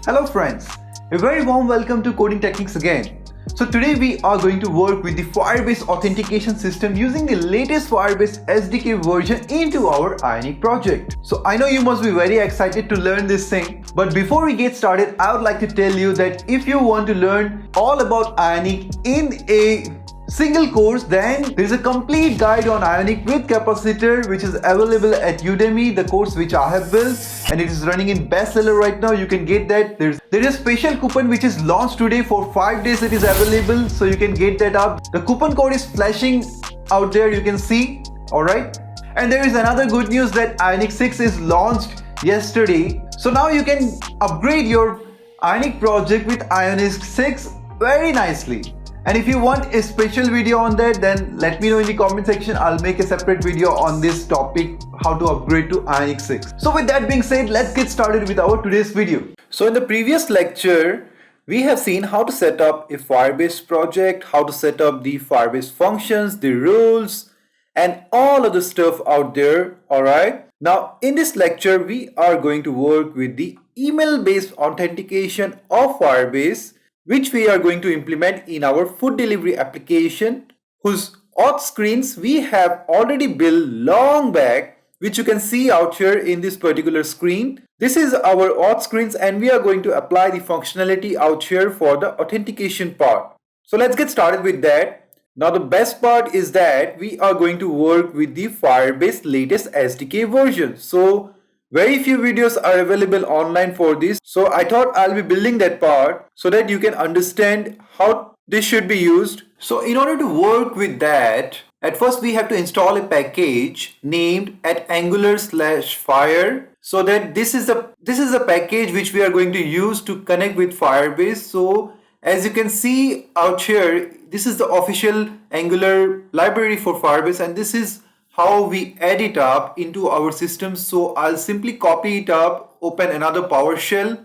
Hello friends, a very warm welcome to Coding Techniques again. So today we are going to work with the Firebase authentication system using the latest Firebase SDK version into our Ionic project. So I know you must be very excited to learn this thing, but before we get started, I would like to tell you that if you want to learn all about Ionic in a single course, then there is a complete guide on Ionic with Capacitor which is available at Udemy, the course which I have built, and it is running in bestseller right now. You can get that. There is a special coupon which is launched today for 5 days. It is available, so you can get that up. The coupon code is flashing out there, you can see. Alright, and there is another good news that Ionic 6 is launched yesterday, so now you can upgrade your Ionic project with Ionic 6 very nicely. And if you want a special video on that, then let me know in the comment section. I'll make a separate video on this topic, how to upgrade to Ionic 6. So with that being said, let's get started with our today's video. So in the previous lecture, we have seen how to set up a Firebase project, how to set up the Firebase functions, the rules, and all of the stuff out there. Alright. Now in this lecture, we are going to work with the email-based authentication of Firebase, which we are going to implement in our food delivery application, whose auth screens we have already built long back, which you can see out here in this particular screen. This is our auth screens, and we are going to apply the functionality out here for the authentication part. So let's get started with that. Now the best part is that we are going to work with the Firebase latest SDK version. So very few videos are available online for this, so I thought I'll be building that part so that you can understand how this should be used. So in order to work with that, at first we have to install a package named @angular/fire, so that this is a package which we are going to use to connect with Firebase. So as you can see out here, this is the official Angular library for Firebase, and this is how we add it up into our system. So I'll simply copy it up, open another PowerShell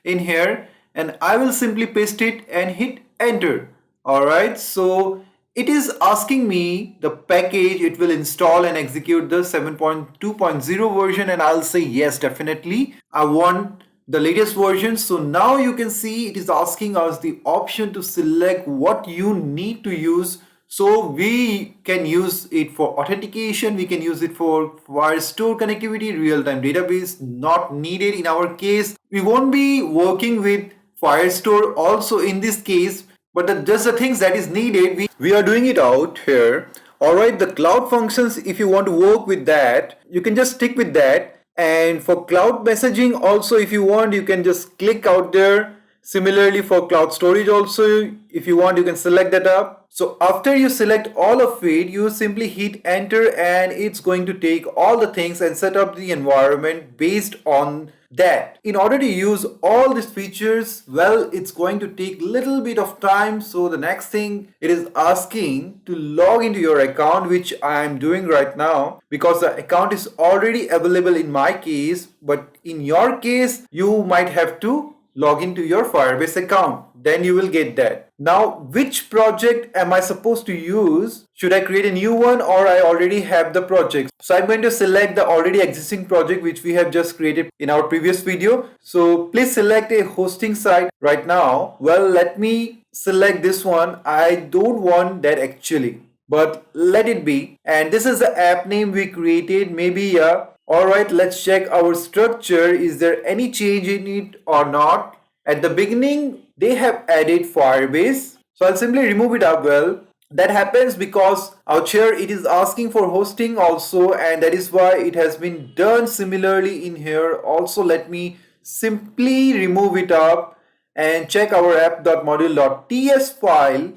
in here, and I will simply paste it and hit enter. Alright, so it is asking me the package it will install and execute the 7.2.0 version, and I'll say yes, definitely I want the latest version. So now you can see it is asking us the option to select what you need to use. So we can use it for authentication, we can use it for Firestore connectivity, real-time database, not needed in our case. We won't be working with Firestore also in this case, but just the things that is needed, we are doing it out here. Alright, the cloud functions, if you want to work with that, you can just stick with that. And for cloud messaging also, if you want, you can just click out there. Similarly for cloud storage also, if you want, you can select that up. So after you select all of it, you simply hit enter, and it's going to take all the things and set up the environment based on that. In order to use all these features, well, it's going to take little bit of time. So the next thing, it is asking to log into your account, which I am doing right now because the account is already available in my case, but in your case, you might have to log into your Firebase account, then you will get that. Now, which project am I supposed to use? Should I create a new one, or I already have the project? So I'm going to select the already existing project which we have just created in our previous video. So please select a hosting site right now. Well, let me select this one. I don't want that actually, but let it be. And this is the app name we created, maybe, yeah. Alright, let's check our structure. Is there any change in it or not? At the beginning, they have added Firebase. So I'll simply remove it up. Well, that happens because out here it is asking for hosting also, and that is why it has been done similarly in here. Also, let me simply remove it up and check our app.module.ts file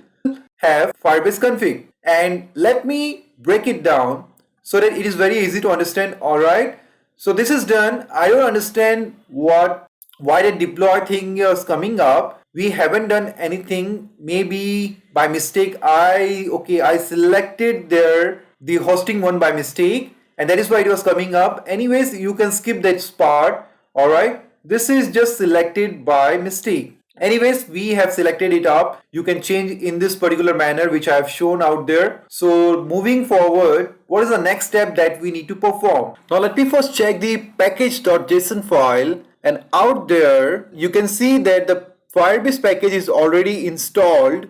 have Firebase config. And let me break it down so that it is very easy to understand. Alright, so this is done. I don't understand why the deploy thing is coming up. We haven't done anything. Maybe by mistake I selected there the hosting one by mistake, and that is why it was coming up. Anyways, you can skip that part. Alright, this is just selected by mistake. Anyways, we have selected it up. You can change in this particular manner which I have shown out there. So moving forward, what is the next step that we need to perform? Now let me first check the package.json file and out there you can see that the Firebase package is already installed,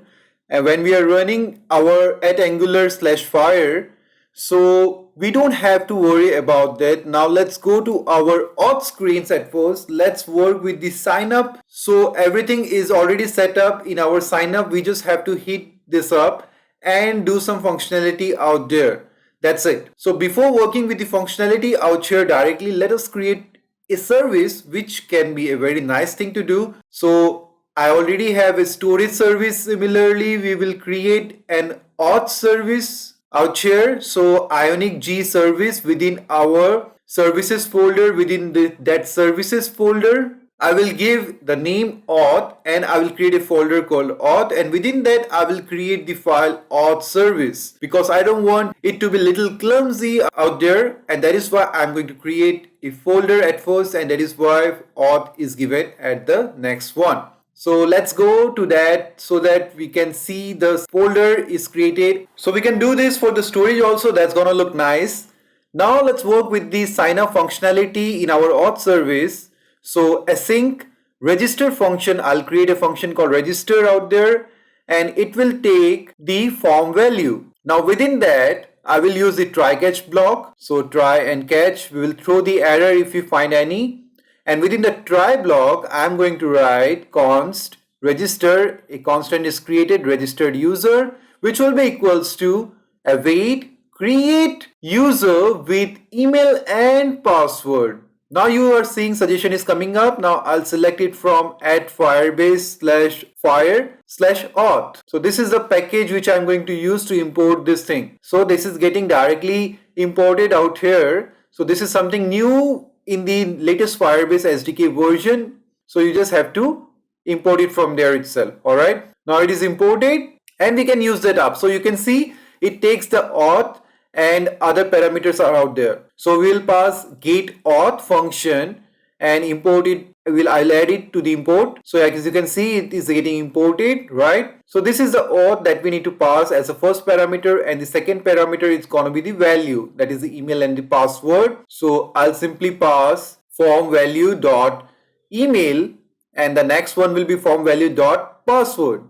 and when we are running our @angular/fire, so we don't have to worry about that. Now let's go to our auth screens at first. Let's work with the sign up. So everything is already set up in our sign up. We just have to hit this up and do some functionality out there. That's it. So before working with the functionality out here directly, let us create a service, which can be a very nice thing to do. So I already have a storage service. Similarly, we will create an auth service out here. So Ionic G service within our services folder. Within that services folder, I will give the name auth, and I will create a folder called auth, and within that I will create the file auth service, because I don't want it to be little clumsy out there, and that is why I'm going to create a folder at first, and that is why auth is given at the next one. So let's go to that so that we can see the folder is created. So we can do this for the storage also. That's gonna look nice. Now let's work with the sign up functionality in our auth service. So async register function, I'll create a function called register out there, and it will take the form value. Now within that, I will use the try catch block. So try and catch, we will throw the error if we find any. And within the try block, I'm going to write const register, a constant is created, registered user, which will be equals to await create user with email and password. Now you are seeing suggestion is coming up. Now I'll select it from @firebase/fire/auth. So this is the package which I'm going to use to import this thing. So this is getting directly imported out here. So this is something new in the latest Firebase SDK version. So you just have to import it from there itself. Alright. Now it is imported and we can use that up. So you can see it takes the auth and other parameters are out there. So we'll pass get auth function and import it. I'll add it to the import. So as you can see, it is getting imported, right? So this is the auth that we need to pass as a first parameter, and the second parameter is going to be the value, that is the email and the password. So I'll simply pass form value dot email, and the next one will be form value dot password.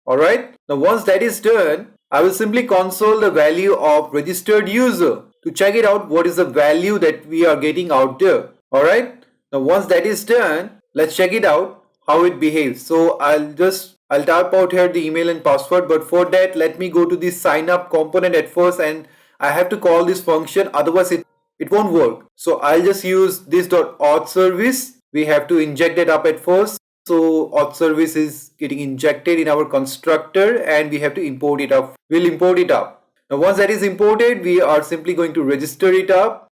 All right. Now once that is done, I will simply console the value of registered user to check it out what is the value that we are getting out there. Alright. Now once that is done, let's check it out how it behaves. So I'll type out here the email and password, but for that let me go to the sign up component at first, and I have to call this function, otherwise it won't work. So I'll just use this .auth service. We have to inject it up at first. So auth service is getting injected in our constructor and we have to import it up. We'll import it up. Now once that is imported, we are simply going to register it up.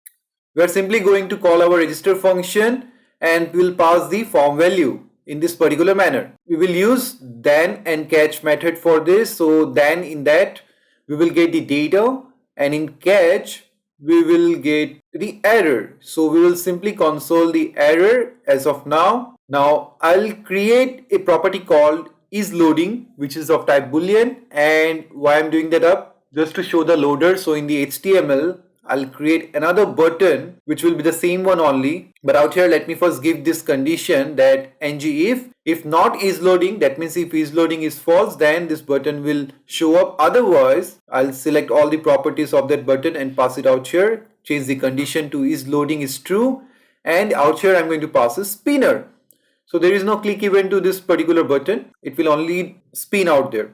We are simply going to call our register function and we'll pass the form value in this particular manner. We will use then and catch method for this. So then in that we will get the data, and in catch we will get the error. So we will simply console the error as of now. Now I'll create a property called isLoading, which is of type boolean, and why I'm doing that up, just to show the loader. So in the HTML I'll create another button which will be the same one only, but out here let me first give this condition that ng if not isLoading, that means if isLoading is false, then this button will show up. Otherwise I'll select all the properties of that button and pass it out here, change the condition to isLoading is true, and out here I'm going to pass a spinner. So there is no click event to this particular button, it will only spin out there.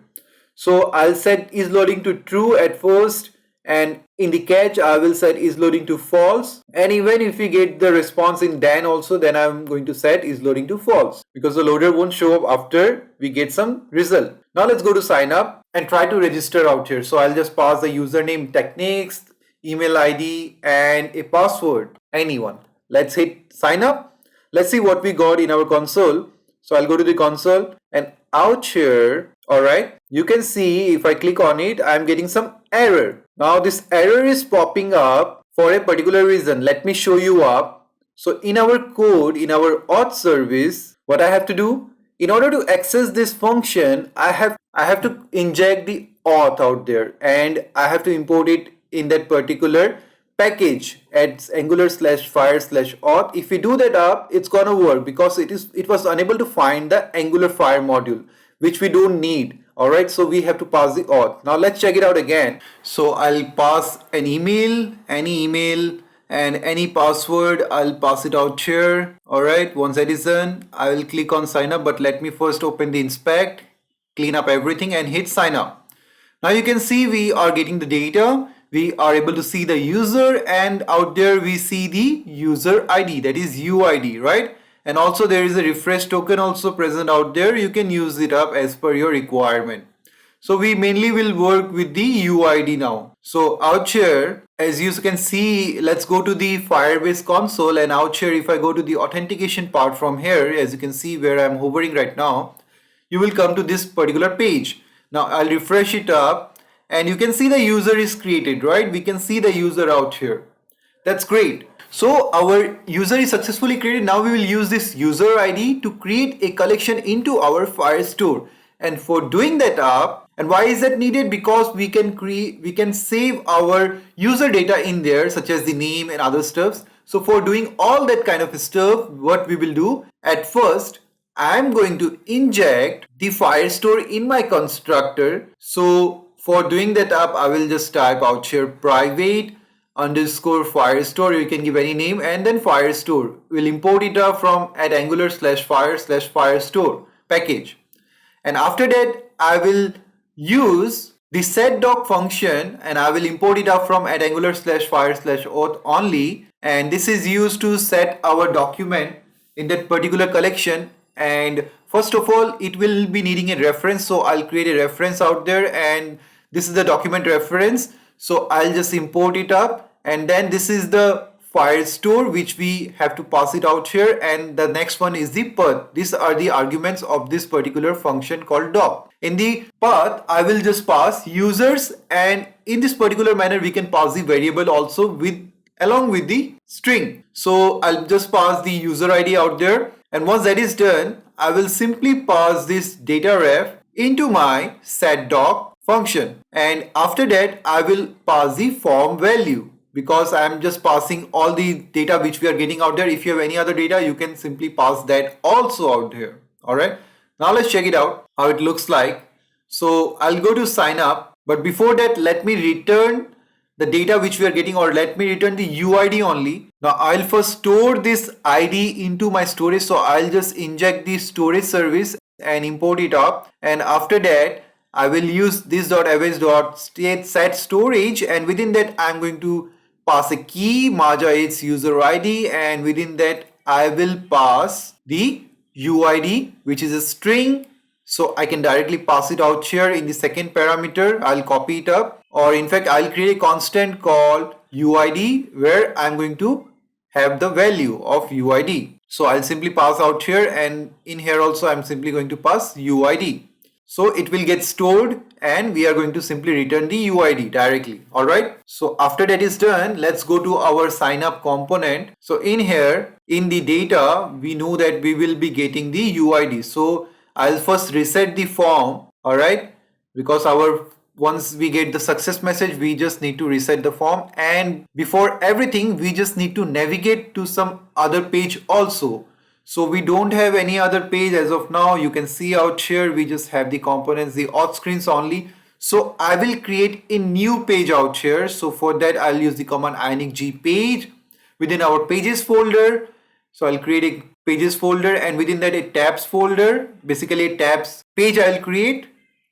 So I'll set isLoading to true at first, and in the catch I will set isLoading to false, and even if we get the response in then also, then I'm going to set isLoading to false, because the loader won't show up after we get some result. Now let's go to sign up and try to register out here. So I'll just pass the username Technyks, email ID and a password, anyone. Let's hit sign up. Let's see what we got in our console. So I'll go to the console, and out here, alright, you can see if I click on it, I'm getting some error. Now this error is popping up for a particular reason. Let me show you up. So in our code, in our auth service, what I have to do, in order to access this function, I have to inject the auth out there, and I have to import it in that particular package at angular/fire/auth. If we do that up, it's gonna work because it was unable to find the Angular Fire module, which we don't need. Alright, so we have to pass the auth. Now let's check it out again. So I'll pass an email, any email, and any password. I'll pass it out here. Alright, once that is done, I will click on sign up, but let me first open the inspect, clean up everything, and hit sign up. Now you can see we are getting the data. We are able to see the user, and out there we see the user ID, that is UID, right? And also there is a refresh token also present out there. You can use it up as per your requirement. So we mainly will work with the UID now. So out here, as you can see, let's go to the Firebase console, and out here if I go to the authentication part from here, as you can see where I'm hovering right now, you will come to this particular page. Now I'll refresh it up, and you can see the user is created, right? We can see the user out here. That's great. So our user is successfully created. Now we will use this user ID to create a collection into our Firestore. And for doing that up, and why is that needed? Because we can save our user data in there, such as the name and other stuffs. So for doing all that kind of stuff, what we will do, at first I'm going to inject the Firestore in my constructor. So for doing that up, I will just type out here private underscore Firestore. You can give any name, and then Firestore. We'll import it up from at angular/fire/firestore package. And after that, I will use the setDoc function, and I will import it up from at angular/fire/auth only. And this is used to set our document in that particular collection. And first of all, it will be needing a reference. So I'll create a reference out there, and this is the document reference. So I'll just import it up, and then this is the Firestore which we have to pass it out here, and the next one is the path. These are the arguments of this particular function called doc. In the path, I will just pass users, and in this particular manner we can pass the variable also along with the string. So I'll just pass the user ID out there, and once that is done, I will simply pass this data ref into my setDoc function, and after that I will pass the form value, because I am just passing all the data which we are getting out there. If you have any other data, you can simply pass that also out here. Alright, now let's check it out how it looks like. So I'll go to sign up, but before that let me return the data which we are getting, or let me return the UID only. Now I'll first store this ID into my storage, so I'll just inject the storage service and import it up, and after that I will use this.average.state storage, and within that I'm going to pass a key, Maja its user ID, and within that I will pass the UID, which is a string. So I can directly pass it out here in the second parameter. I'll copy it up, or in fact I'll create a constant called UID where I'm going to have the value of UID. So I'll simply pass out here, and in here also I'm simply going to pass UID. So it will get stored, and we are going to simply return the UID directly. Alright, so after that is done, let's go to our sign up component. So in here, in the data, we know that we will be getting the UID. So I'll first reset the form. Alright, because once we get the success message, we just need to reset the form, and before everything we just need to navigate to some other page also. So we don't have any other page as of now. You can see out here we just have the components, the auth screens only. So I will create a new page out here. So for that I'll use the command ionic g page within our pages folder. So I'll create a pages folder, and within that a tabs folder, basically a tabs page I'll create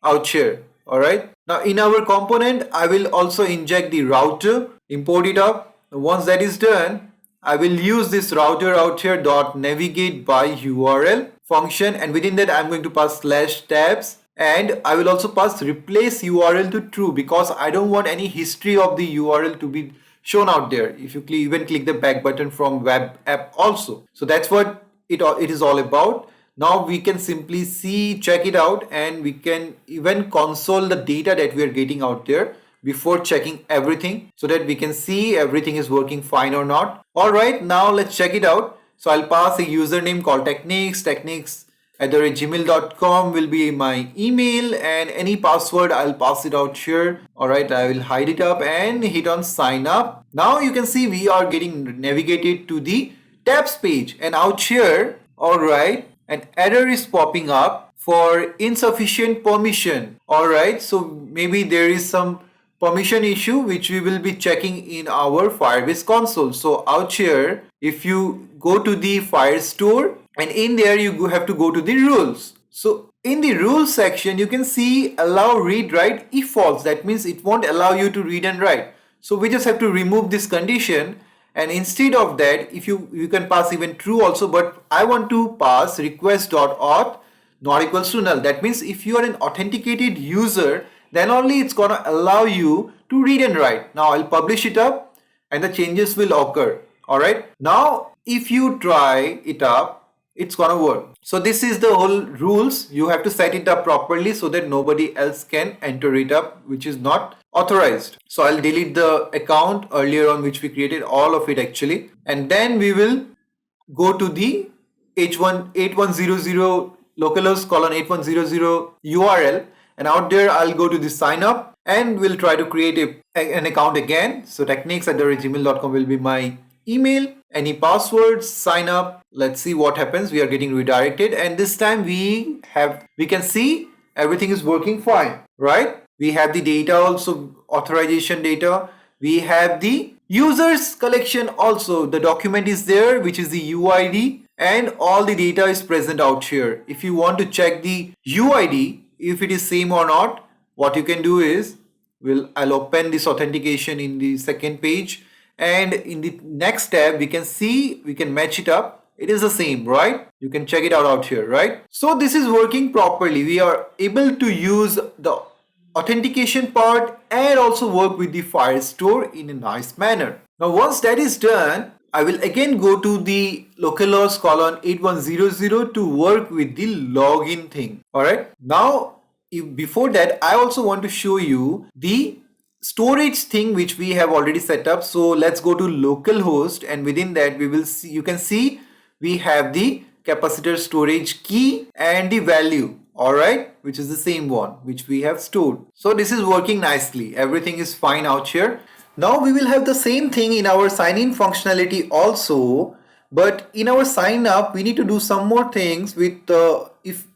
out here. Alright, now in our component I will also inject the router, import it up. Once that is done, I will use this router out here dot navigate by URL function, and within that I'm going to pass /tabs, and I will also pass replace URL to true, because I don't want any history of the URL to be shown out there if you even click the back button from web app also. So that's what it is all about. Now we can simply check it out, and we can even console the data that we are getting out there before checking everything, so that we can see everything is working fine or not. Alright, now let's check it out. So I'll pass a username called Technyks, technyks@gmail.com will be my email, and any password I'll pass it out here. Alright, I will hide it up and hit on sign up. Now you can see we are getting navigated to the tabs page, and out here, alright, an error is popping up for insufficient permission. Alright, so maybe there is some permission issue which we will be checking in our Firebase console. So out here, if you go to the Firestore, and in there you have to go to the rules. So in the rules section, you can see allow read write if false. That means it won't allow you to read and write. So we just have to remove this condition, and instead of that, if you can pass even true also, but I want to pass request.auth not equals to null. That means if you are an authenticated user, then only it's gonna allow you to read and write. Now I'll publish it up and the changes will occur. Alright. Now if you try it up, it's gonna work. So this is the whole rules. You have to set it up properly so that nobody else can enter it up which is not authorized. So I'll delete the account earlier on which we created, all of it actually, and then we will go to the h1 localhost colon 8100 URL, and out there I'll go to the sign up and we'll try to create an account again. So technyks@gmail.com will be my email, any passwords, sign up. Let's see what happens. We are getting redirected, and this time we can see everything is working fine, right? We have the data also, authorization data. We have the users collection also. The document is there, which is the UID, and all the data is present out here. If you want to check the UID, if it is same or not, what you can do is, I'll open this authentication in the second page, and in the next tab we can match it up. It is the same, right? You can check it out here, right? So this is working properly. We are able to use the authentication part and also work with the Firestore in a nice manner. Now once that is done, I will again go to the localhost colon 8100 to work with the login thing. Alright. Now before that, I also want to show you the storage thing which we have already set up. So let's go to localhost, and within that we will see, you can see we have the capacitor storage key and the value, alright, which is the same one which we have stored. So this is working nicely. Everything is fine out here. Now we will have the same thing in our sign in functionality also, but in our sign up we need to do some more things with if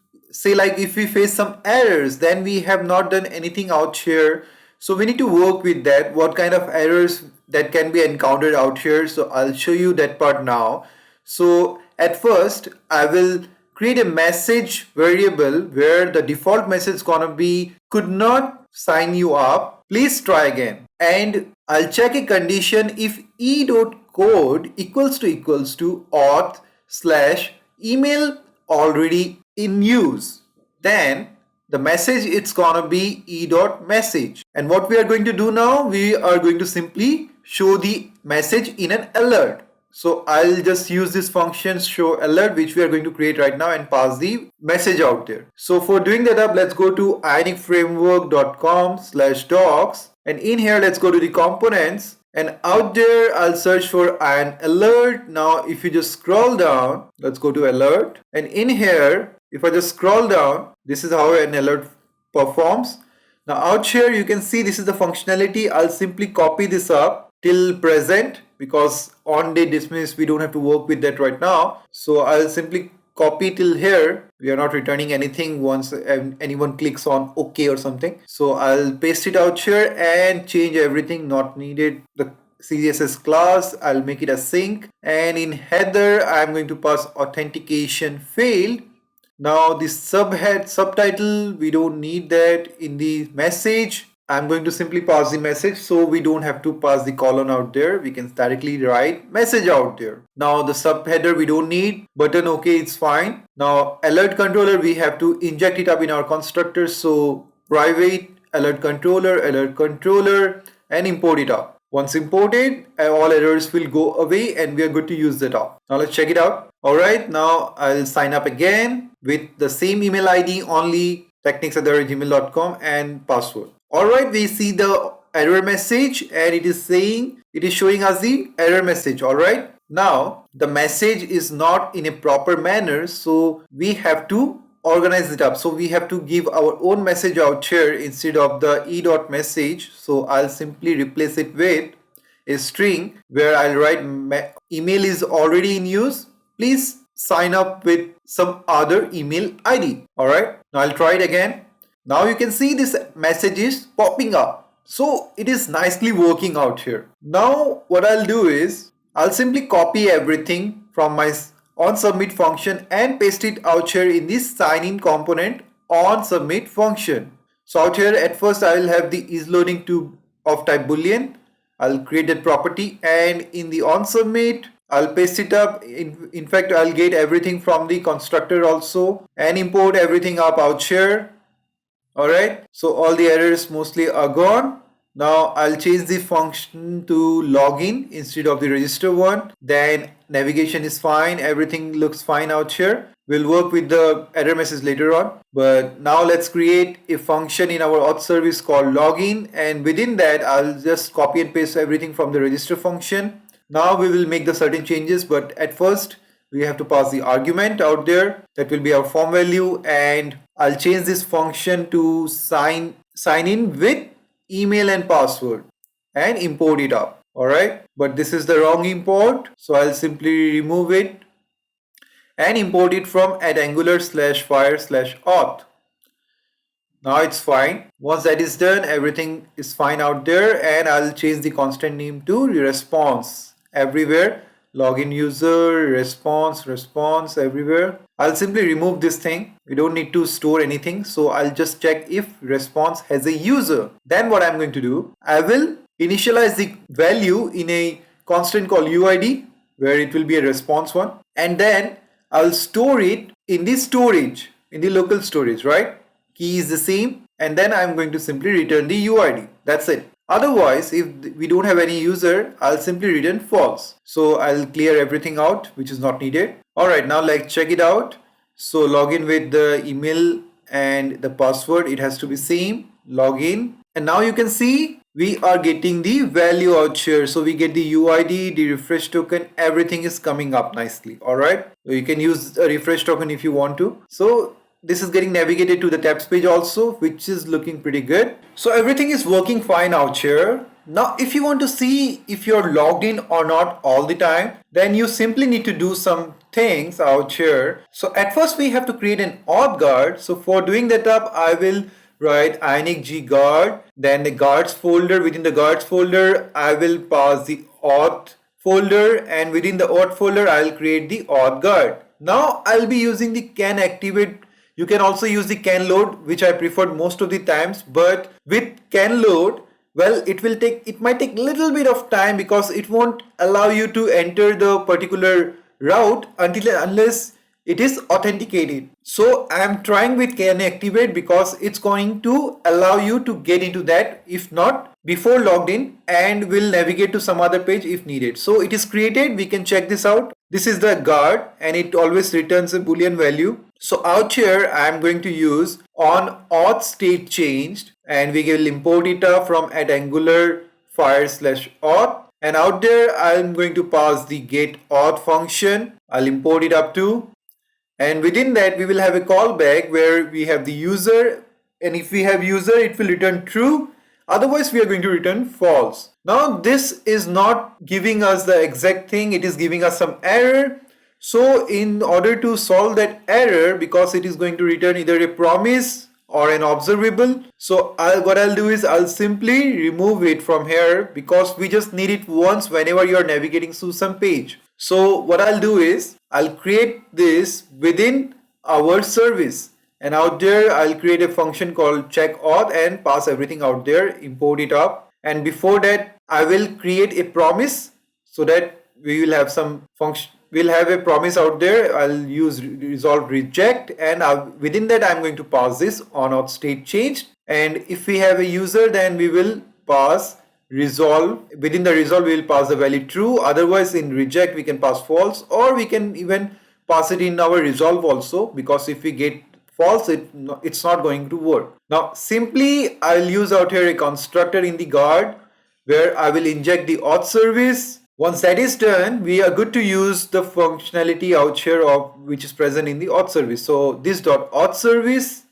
we face some errors, then we have not done anything out here. So we need to work with that, what kind of errors that can be encountered out here. So I'll show you that part now. So at first I will create a message variable where the default message is gonna be could not sign you up, please try again. And I'll check a condition if e.code equals to auth/email already in use, then the message it's gonna be e.message. And what we are going to do now, we are going to simply show the message in an alert. So I'll just use this function show alert which we are going to create right now and pass the message out there. So for doing that up, let's go to ionicframework.com/docs, and in here let's go to the components, and out there I'll search for an alert. Now if you just scroll down, let's go to alert, and in here if I just scroll down, this is how an alert performs. Now out here you can see this is the functionality. I'll simply copy this up till present, because on date dismiss we don't have to work with that right now. So I'll simply copy till here. We are not returning anything once anyone clicks on OK or something. So I'll paste it out here and change everything not needed. The CSS class, I'll make it a sync, and in header I'm going to pass authentication failed. Now the subtitle, we don't need that. In the message, I'm going to simply pass the message, so we don't have to pass the colon out there. We can directly write message out there. Now the subheader we don't need. Button OK, it's fine. Now alert controller, we have to inject it up in our constructor. So private alert controller, and import it up. Once imported, all errors will go away and we are good to use that up. Now let's check it out. Alright, now I'll sign up again with the same email ID, only technyks@gmail.com and password. Alright, we see the error message, and it is showing us the error message. Alright, Now the message is not in a proper manner, so we have to organize it up. So we have to give our own message out here instead of the e.message. So I'll simply replace it with a string where I'll write email is already in use. Please sign up with some other email ID. Alright, now I'll try it again. Now you can see this message is popping up. So it is nicely working out here. Now what I'll do is I'll simply copy everything from my onSubmit function and paste it out here in this sign in component onSubmit function. So out here at first I will have the isLoading to of type boolean. I'll create that property, and in the onSubmit I'll paste it up. In fact, I'll get everything from the constructor also and import everything up out here. Alright, so all the errors mostly are gone. Now I'll change the function to login instead of the register one. Then navigation is fine, everything looks fine out here. We'll work with the error message later on. But now let's create a function in our auth service called login, and within that I'll just copy and paste everything from the register function. Now we will make the certain changes, but at first we have to pass the argument out there. That will be our form value, and I'll change this function to sign in with email and password and import it up. Alright, but this is the wrong import, so I'll simply remove it and import it from @angular/fire/auth. Now it's fine. Once that is done, everything is fine out there, and I'll change the constant name to response everywhere. Login user, response everywhere. I'll simply remove this thing. We don't need to store anything. So I'll just check if response has a user. Then what I'm going to do, I will initialize the value in a constant called UID, where it will be a response one. And then I'll store it in the storage, in the local storage, right? Key is the same. And then I'm going to simply return the UID. That's it. Otherwise, if we don't have any user, I'll simply return false. So I'll clear everything out which is not needed. Alright, now let's check it out. So login with the email and the password, it has to be same. Login. And now you can see we are getting the value out here. So we get the UID, the refresh token, everything is coming up nicely. Alright. So you can use a refresh token if you want to. So this is getting navigated to the tabs page also, which is looking pretty good. So everything is working fine out here. Now if you want to see if you're logged in or not all the time, then you simply need to do some things out here. So at first we have to create an Auth Guard. So for doing that up, I will write Ionic Guard, then the guards folder. Within the guards folder, I will pass the auth folder, and within the auth folder, I'll create the Auth Guard. Now I'll be using the can activate. You can also use the can load, which I preferred most of the times, but with can load, well, it might take a little bit of time because it won't allow you to enter the particular route unless it is authenticated. So I'm trying with can activate because it's going to allow you to get into that, if not before logged in, and will navigate to some other page if needed. So it is created. We can check this out. This is the guard, and it always returns a boolean value. So out here I'm going to use on auth state changed, and we will import it from @angular_fire/auth, and out there I'm going to pass the get auth function. I'll import it up too, and within that we will have a callback where we have the user, and if we have user it will return true, otherwise we are going to return false. Now this is not giving us the exact thing, it is giving us some error. So in order to solve that error, because it is going to return either a promise or an observable, so what I'll do is I'll simply remove it from here because we just need it once whenever you are navigating through some page. So what I'll do is I'll create this within our service, and out there I'll create a function called check auth and pass everything out there, import it up, and before that I will create a promise so that we will have some function. We'll have a promise out there. I'll use resolve reject, and within that I'm going to pass this on auth state changed, and if we have a user then we will pass resolve. Within the resolve we will pass the value true, otherwise in reject we can pass false, or we can even pass it in our resolve also, because if we get false it's not going to work. Now simply I'll use out here a constructor in the guard where I will inject the auth service, Once that is done, we are good to use the functionality out here of which is present in the auth service. So this dot auth service,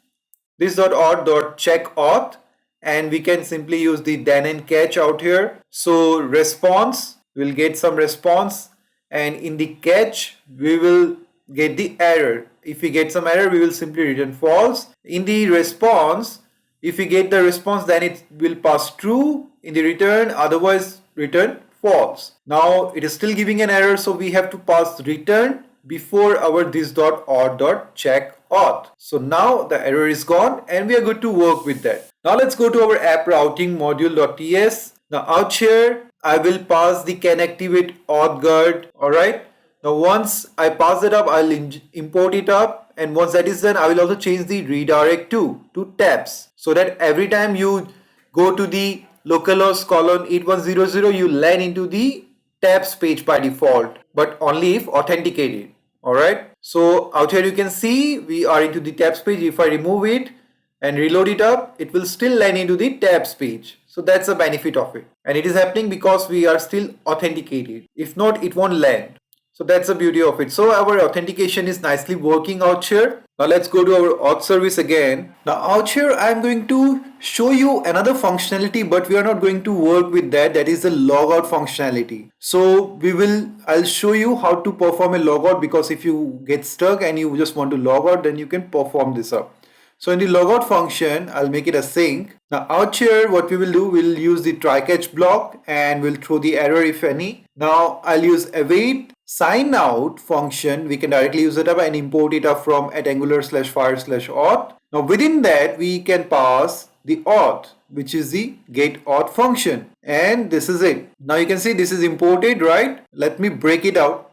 this dot auth dot check auth, and we can simply use the then and catch out here. So response, we'll get some response, and in the catch we will get the error. If we get some error, we will simply return false. In the response, if we get the response, then it will pass true in the return, otherwise return false. Now it is still giving an error, so we have to pass return before our this dot auth dot check auth. So now the error is gone and we are good to work with that. Now let's go to our app routing module.ts. Now out here I will pass the can activate Auth Guard. Alright. Now once I pass it up, I'll import it up, and once that is done, I will also change the redirect to tabs, so that every time you go to the localhost colon 8100, you land into the tabs page by default, but only if authenticated. Alright, so out here you can see we are into the tabs page. If I remove it and reload it up, it will still land into the tabs page. So that's the benefit of it, and it is happening because we are still authenticated. If not, it won't land. So that's the beauty of it. So our authentication is nicely working out here. Now let's go to our auth service again. Now out here I'm going to show you another functionality, but we are not going to work with that. That is the logout functionality. So I'll show you how to perform a logout, because if you get stuck and you just want to log out, then you can perform this up. So in the logout function, I'll make it async. Now out here, what we will do, we'll use the try catch block and we'll throw the error if any. Now I'll use await sign out function. We can directly use it up and import it up from @angular/fire/auth. Now within that, we can pass the auth, which is the get auth function. And this is it. Now you can see this is imported, right? Let me break it out.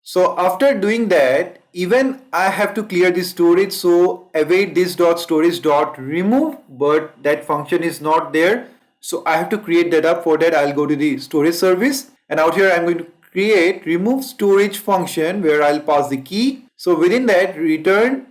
So after doing that, even I have to clear the storage, so await this dot storage dot remove, but that function is not there, so I have to create that up. For that, I'll go to the storage service, and out here I'm going to create remove storage function where I'll pass the key. So within that, return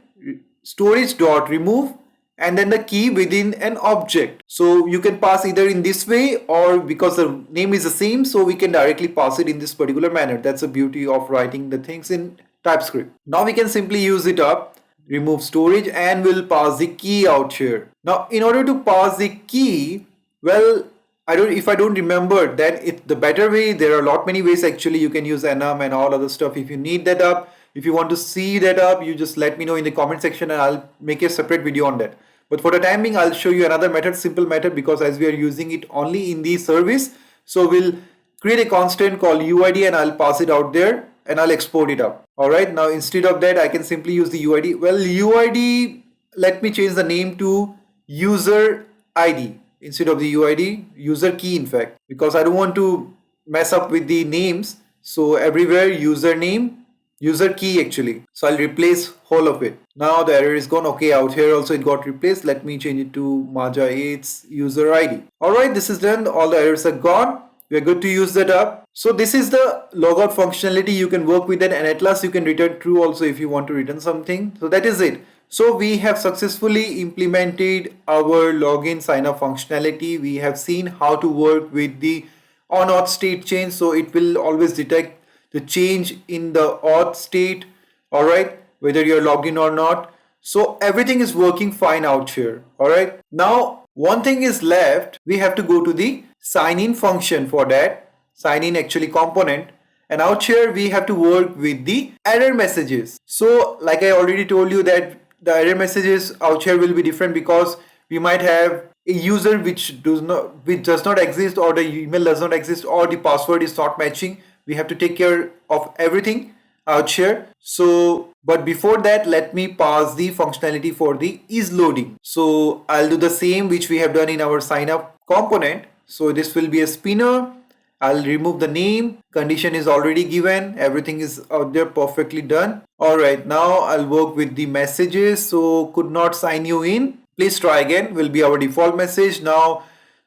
storage dot remove and then the key within an object. So you can pass either in this way, or because the name is the same, so we can directly pass it in this particular manner. That's the beauty of writing the things in TypeScript. Now we can simply use it up, remove storage, and we'll pass the key out here. Now in order to pass the key, well, if I don't remember, then the better way, there are many ways actually. You can use enum and all other stuff if you need that up. If you want to see that up, you just let me know in the comment section and I'll make a separate video on that. But for the time being, I'll show you another method, simple method, because as we are using it only in the service, so we'll create a constant called UID and I'll pass it out there and I'll export it up. Alright, now instead of that, I can simply use the UID. Well, UID, let me change the name to user ID instead of the UID, user key in fact, because I don't want to mess up with the names. So everywhere username, user key actually. So I'll replace whole of it. Now the error is gone. Okay, out here also it got replaced. Let me change it to Maja 8's user ID. Alright, this is done. All the errors are gone. We are good to use that up. So this is the logout functionality. You can work with it, and at last you can return true also if you want to return something. So that is it. So we have successfully implemented our login sign up functionality. We have seen how to work with the on auth state change. So it will always detect the change in the auth state, all right, whether you're logged in or not. So everything is working fine out here. All right, now one thing is left. We have to go to the sign in function. For that, sign in actually component, and out here we have to work with the error messages. So like I already told you that the error messages out here will be different, because we might have a user which does not exist, or the email does not exist, or the password is not matching. We have to take care of everything out here. So but before that, let me pass the functionality for the is loading. So I'll do the same which we have done in our sign up component. So this will be a spinner. I'll remove the name. Condition is already given. Everything is out there perfectly done. All right, now I'll work with the messages. So could not sign you in. Please try again will be our default message. Now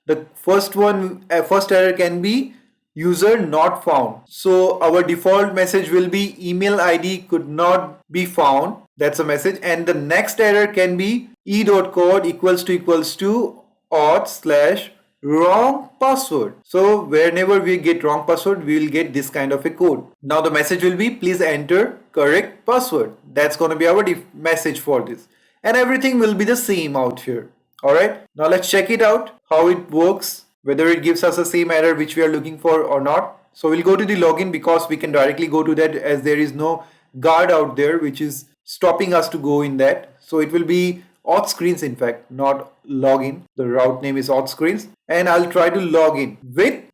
the first error can be user not found. So our default message will be email ID could not be found. That's a message. And the next error can be e.code equals to auth / wrong password. So whenever we get wrong password, we will get this kind of a code. Now the message will be, please enter correct password. That's going to be our message for this. And everything will be the same out here. Alright, now let's check it out, how it works, whether it gives us the same error which we are looking for or not. So we'll go to the login because we can directly go to that, as there is no guard out there which is stopping us to go in that. So it will be Auth Screens, in fact, not login. The route name is Auth Screens, and I'll try to log in with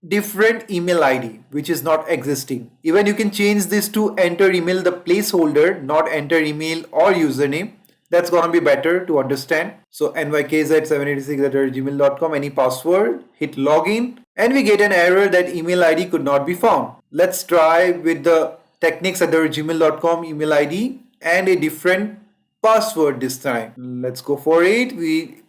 different email ID which is not existing. Even you can change this to enter email, the placeholder, not enter email or username. That's gonna be better to understand. So nykz786@gmail.com, any password, hit login, and we get an error that email ID could not be found. Let's try with the technyks@gmail.com email ID and a different password this time. Let's go for it.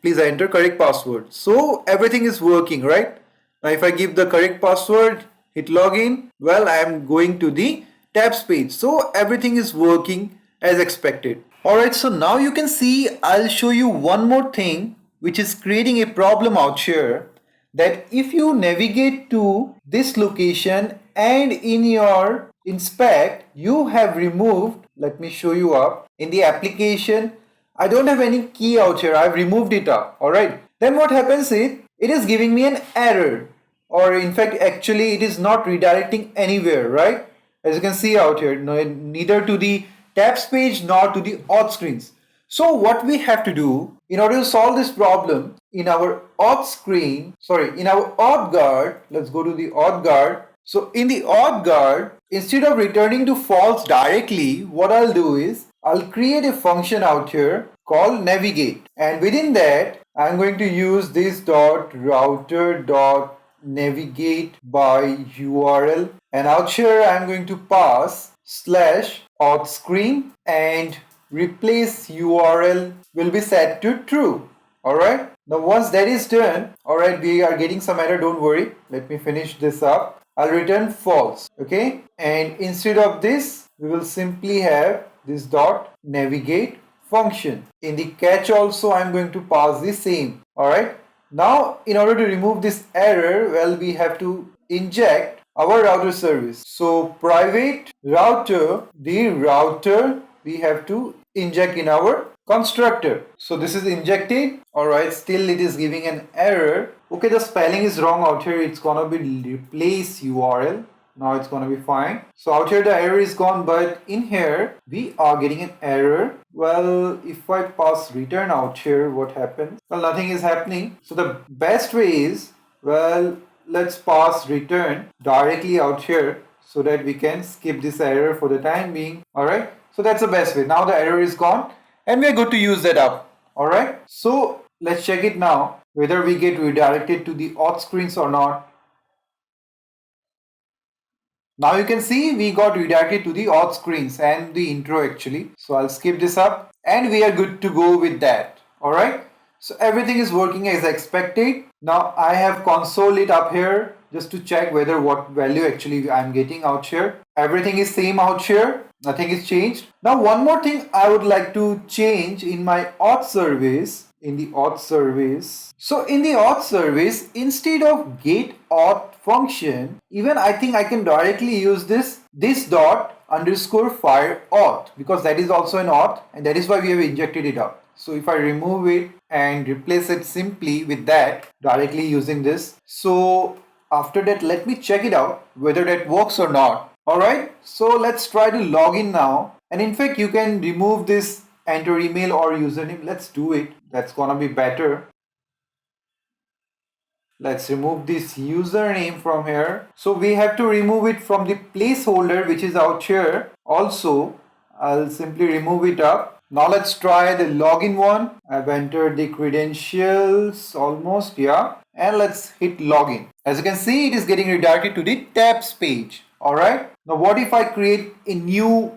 Please enter correct password. So everything is working, right? Now if I give the correct password, hit login, well, I am going to the tabs page. So everything is working as expected. Alright, so now you can see, I'll show you one more thing which is creating a problem out here, that if you navigate to this location and in your inspect you have removed, let me show you up in the application, I don't have any key out here, I've removed it up. Alright, then what happens is it is giving me an error, or in fact actually it is not redirecting anywhere, right? As you can see out here, neither to the tabs page nor to the auth screens. So what we have to do in order to solve this problem, in our auth guard, let's go to the auth guard. So in the auth guard, instead of returning to false directly, what I'll do is I'll create a function out here called navigate, and within that I'm going to use this router.navigate by URL, and out here I'm going to pass /auth screen, and replace URL will be set to true. Alright, now once that is done, alright, we are getting some error, don't worry, let me finish this up. I'll return false, okay, and instead of this we will simply have this .navigate function. In the catch also I'm going to pass the same. Alright, now in order to remove this error, well, we have to inject our router service. So private router, the router we have to inject in our constructor. So this is injected. Alright, still it is giving an error. Okay, the spelling is wrong out here, it's gonna be replace URL. Now it's gonna be fine. So out here the error is gone, but in here we are getting an error. Well, if I pass return out here, what happens? Well, nothing is happening. So the best way is, well, let's pass return directly out here so that we can skip this error for the time being. Alright, so that's the best way. Now the error is gone and we are good to use that up. Alright, so let's check it now whether we get redirected to the auth screens or not. Now you can see we got redirected to the auth screens and the intro actually. So I'll skip this up and we are good to go with that. Alright, so everything is working as expected. Now I have console it up here just to check whether what value actually I'm getting out here. Everything is same out here, nothing is changed. Now one more thing I would like to change in my auth service, in the auth service. So in the auth service, instead of get auth function, even I think I can directly use this _fire auth, because that is also an auth and that is why we have injected it up. So if I remove it and replace it simply with that directly using this, so after that let me check it out whether that works or not. Alright, so let's try to log in now, and in fact you can remove this enter email or username. Let's do it, that's gonna be better. Let's remove this username from here. So we have to remove it from the placeholder which is out here. Also, I'll simply remove it up. Now let's try the login one. I've entered the credentials almost, yeah. And let's hit login. As you can see, it is getting redirected to the tabs page. Alright. Now what if I create a new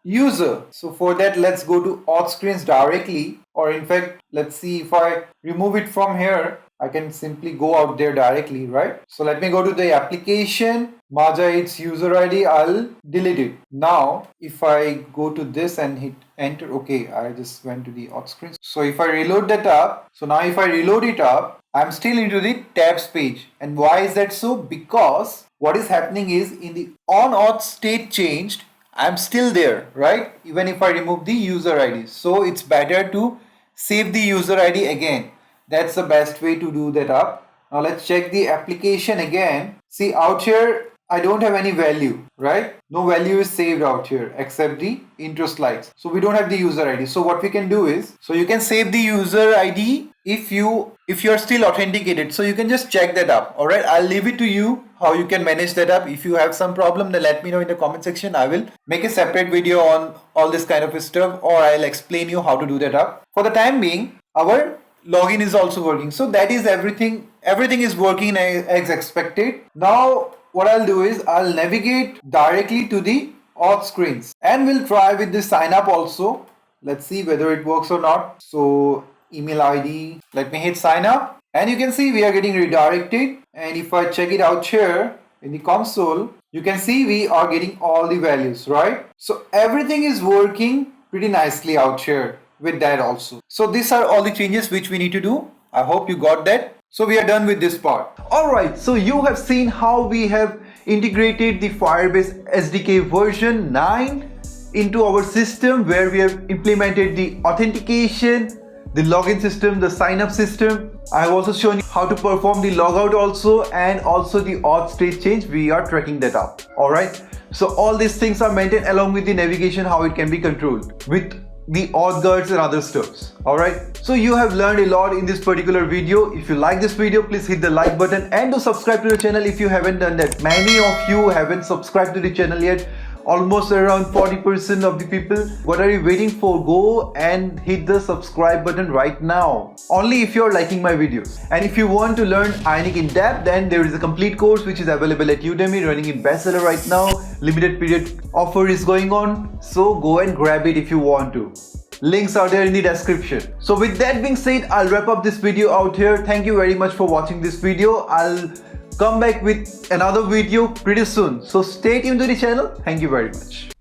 user? So for that, let's go to auth screens directly. Or in fact, let's see, if I remove it from here, I can simply go out there directly, right? So let me go to the application, Maja its user ID, I'll delete it. Now, if I go to this and hit enter, okay, I just went to the auth screen. So if I reload that up, so now if I reload it up, I'm still into the tabs page. And why is that so? Because what is happening is in the on auth state changed, I'm still there, right? Even if I remove the user ID. So it's better to save the user ID again. That's the best way to do that up. Now let's check the application again. See out here, I don't have any value, right? No value is saved out here except the intro slides. So we don't have the user ID. So what we can do is, so you can save the user ID if you're still authenticated. So you can just check that up. All right, I'll leave it to you how you can manage that up. If you have some problem, then let me know in the comment section. I will make a separate video on all this kind of stuff, or I'll explain you how to do that up. For the time being, our login is also working. So that is everything. Everything is working as expected. Now what I'll do is I'll navigate directly to the auth screens and we'll try with the sign up also. Let's see whether it works or not. So email ID, let me hit sign up and you can see we are getting redirected. And if I check it out here in the console, you can see we are getting all the values, right? So everything is working pretty nicely out here with that also. So these are all the changes which we need to do. I hope you got that. So we are done with this part. Alright, so you have seen how we have integrated the Firebase SDK version 9 into our system, where we have implemented the authentication, the login system, the sign up system. I have also shown you how to perform the logout also, and also the auth state change. We are tracking that up. Alright, so all these things are maintained along with the navigation, how it can be controlled with the auth guards and other stuffs. Alright, so you have learned a lot in this particular video. If you like this video, please hit the like button and do subscribe to the channel if you haven't done that. Many of you haven't subscribed to the channel yet. Almost around 40% of the people. What are you waiting for? Go and hit the subscribe button right now. Only if you're liking my videos. And if you want to learn Ionic in depth, then there is a complete course which is available at Udemy, running in bestseller right now. Limited period offer is going on, so go and grab it if you want to. Links are there in the description. So with that being said, I'll wrap up this video out here. Thank you very much for watching this video. I'll come back with another video pretty soon. So stay tuned to the channel. Thank you very much.